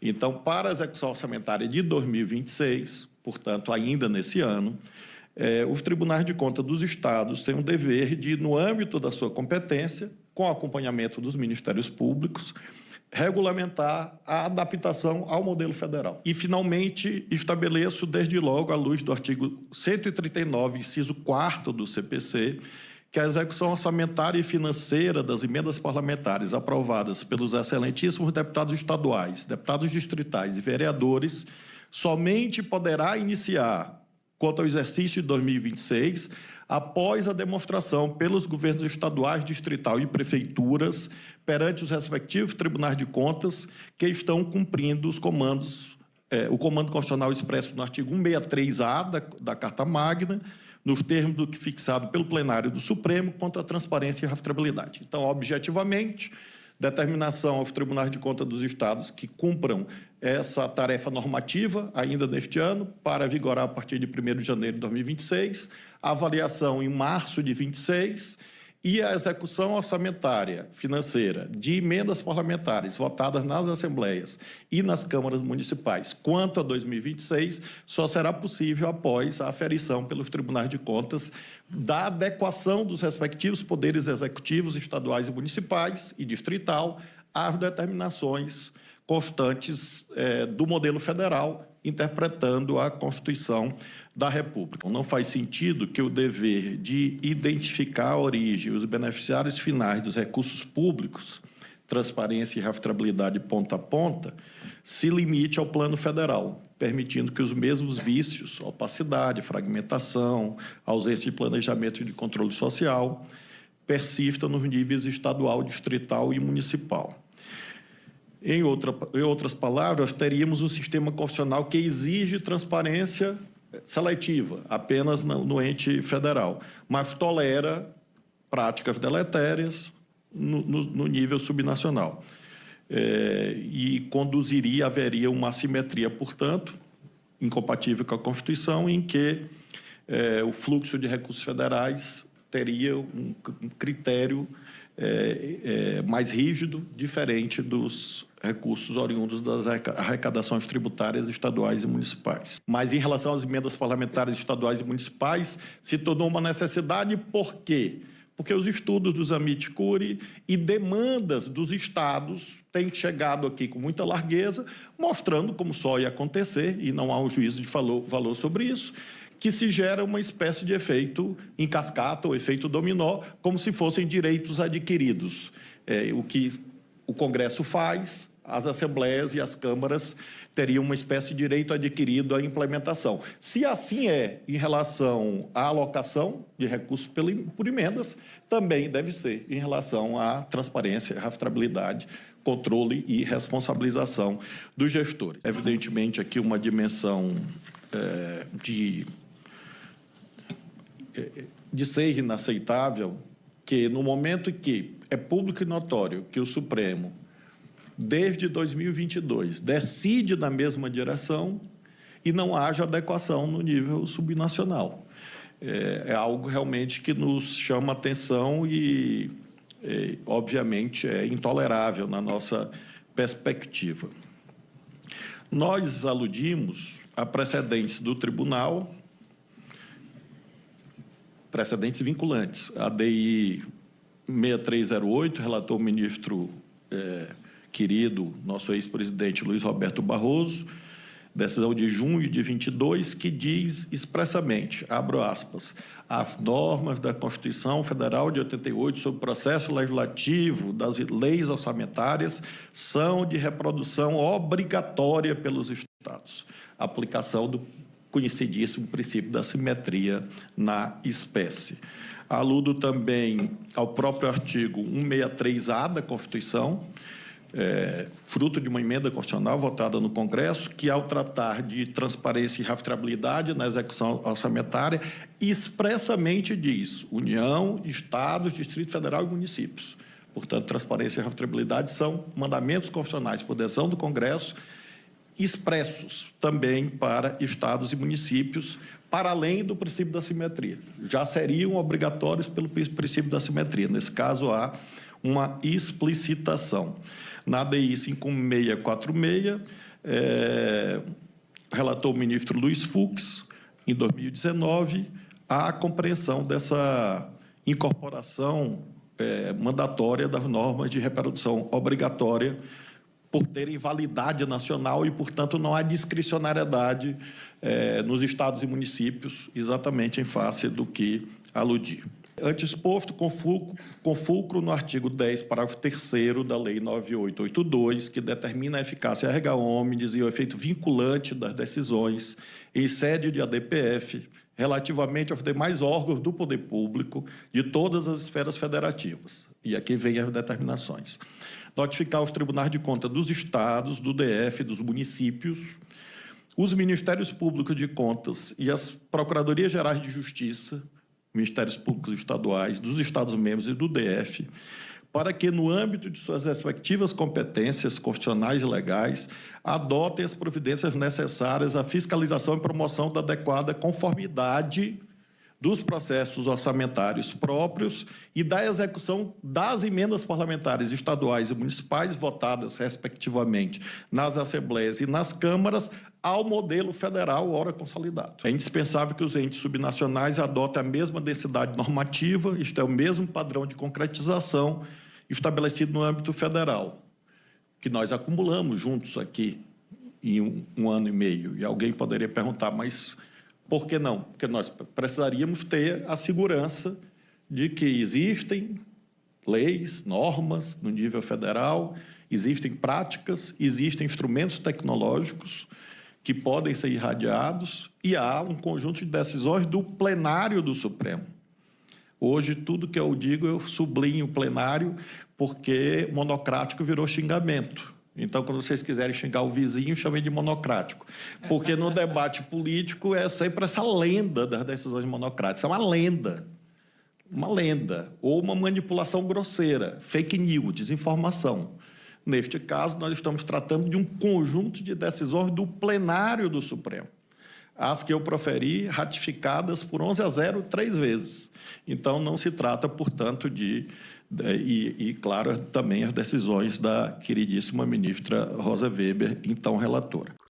Então, para a execução orçamentária de 2026, portanto, ainda nesse ano, os tribunais de contas dos estados têm o dever de, no âmbito da sua competência, com acompanhamento dos ministérios públicos, regulamentar a adaptação ao modelo federal. E, finalmente, estabeleço, desde logo, à luz do artigo 139, inciso 4º do CPC, que a execução orçamentária e financeira das emendas parlamentares aprovadas pelos excelentíssimos deputados estaduais, deputados distritais e vereadores somente poderá iniciar quanto ao exercício de 2026, após a demonstração pelos governos estaduais, distrital e prefeituras, perante os respectivos tribunais de contas, que estão cumprindo os comandos, o comando constitucional expresso no artigo 163-A da Carta Magna, nos termos do que fixado pelo plenário do Supremo, quanto à transparência e rastreabilidade. Então, objetivamente, determinação aos tribunais de contas dos estados que cumpram essa tarefa normativa ainda neste ano, para vigorar a partir de 1º de janeiro de 2026, a avaliação em março de 26 e a execução orçamentária financeira de emendas parlamentares votadas nas assembleias e nas câmaras municipais quanto a 2026 só será possível após a aferição pelos tribunais de contas da adequação dos respectivos poderes executivos estaduais e municipais e distrital às determinações constantes do modelo federal, interpretando a Constituição da República. Não faz sentido que o dever de identificar a origem e os beneficiários finais dos recursos públicos, transparência e rastreabilidade ponta a ponta, se limite ao plano federal, permitindo que os mesmos vícios, opacidade, fragmentação, ausência de planejamento e de controle social, persistam nos níveis estadual, distrital e municipal. Em outras palavras, teríamos um sistema constitucional que exige transparência seletiva, apenas no ente federal, mas tolera práticas deletérias no nível subnacional. E haveria uma assimetria, portanto, incompatível com a Constituição, em que o fluxo de recursos federais teria um critério mais rígido, diferente dos recursos oriundos das arrecadações tributárias estaduais e municipais. Mas, em relação às emendas parlamentares estaduais e municipais, se tornou uma necessidade. Por quê? Porque os estudos dos Amit Curi e demandas dos estados têm chegado aqui com muita largueza, mostrando como só ia acontecer, e não há um juízo de valor sobre isso, que se gera uma espécie de efeito em cascata ou efeito dominó, como se fossem direitos adquiridos. O que o Congresso faz, as assembleias e as câmaras teriam uma espécie de direito adquirido à implementação. Se assim é em relação à alocação de recursos por emendas, também deve ser em relação à transparência, rastreabilidade, controle e responsabilização dos gestores. Evidentemente, aqui uma dimensão de ser inaceitável que, no momento em que é público e notório que o Supremo, desde 2022, decide na mesma direção e não haja adequação no nível subnacional. É algo realmente que nos chama atenção e, obviamente, é intolerável na nossa perspectiva. Nós aludimos a precedentes do tribunal, precedentes vinculantes. A DI 6308, relatou o ministro querido, nosso ex-presidente Luiz Roberto Barroso, decisão de junho de 22, que diz expressamente, abro aspas, as normas da Constituição Federal de 88 sobre o processo legislativo das leis orçamentárias são de reprodução obrigatória pelos estados. Aplicação do conhecidíssimo princípio da simetria na espécie. Aludo também ao próprio artigo 163-A da Constituição, fruto de uma emenda constitucional votada no Congresso, que, ao tratar de transparência e rastreabilidade na execução orçamentária, expressamente diz União, Estados, Distrito Federal e municípios. Portanto, transparência e rastreabilidade são mandamentos constitucionais por decisão do Congresso, expressos também para estados e municípios, para além do princípio da simetria. Já seriam obrigatórios pelo princípio da simetria. Nesse caso, há uma explicitação. Na DI 5646, relatou o ministro Luiz Fux, em 2019, a compreensão dessa incorporação mandatória das normas de reprodução obrigatória por terem validade nacional e, portanto, não há discricionariedade nos estados e municípios, exatamente em face do que aludi. Antes posto, com fulcro no artigo 10, parágrafo 3º da Lei 9882, que determina a eficácia erga omnes e o efeito vinculante das decisões em sede de ADPF, relativamente aos demais órgãos do poder público de todas as esferas federativas. E aqui vem as determinações. Notificar os tribunais de contas dos estados, do DF, dos municípios, os ministérios públicos de contas e as procuradorias gerais de justiça, ministérios públicos estaduais, dos estados-membros e do DF, para que, no âmbito de suas respectivas competências constitucionais e legais, adotem as providências necessárias à fiscalização e promoção da adequada conformidade dos processos orçamentários próprios e da execução das emendas parlamentares estaduais e municipais votadas, respectivamente, nas assembleias e nas câmaras, ao modelo federal ora consolidado. É indispensável que os entes subnacionais adotem a mesma densidade normativa, isto é, o mesmo padrão de concretização estabelecido no âmbito federal, que nós acumulamos juntos aqui em um ano e meio. E alguém poderia perguntar, mas por que não? Porque nós precisaríamos ter a segurança de que existem leis, normas no nível federal, existem práticas, existem instrumentos tecnológicos que podem ser irradiados e há um conjunto de decisões do plenário do Supremo. Hoje, tudo que eu digo, eu sublinho o plenário, porque monocrático virou xingamento. Então, quando vocês quiserem xingar o vizinho, chamem de monocrático. Porque no debate político é sempre essa lenda das decisões monocráticas. É uma lenda, ou uma manipulação grosseira, fake news, desinformação. Neste caso, nós estamos tratando de um conjunto de decisões do plenário do Supremo. As que eu proferi, ratificadas por 11-0, 3 vezes. Então, não se trata, portanto, claro, também as decisões da queridíssima ministra Rosa Weber, então relatora.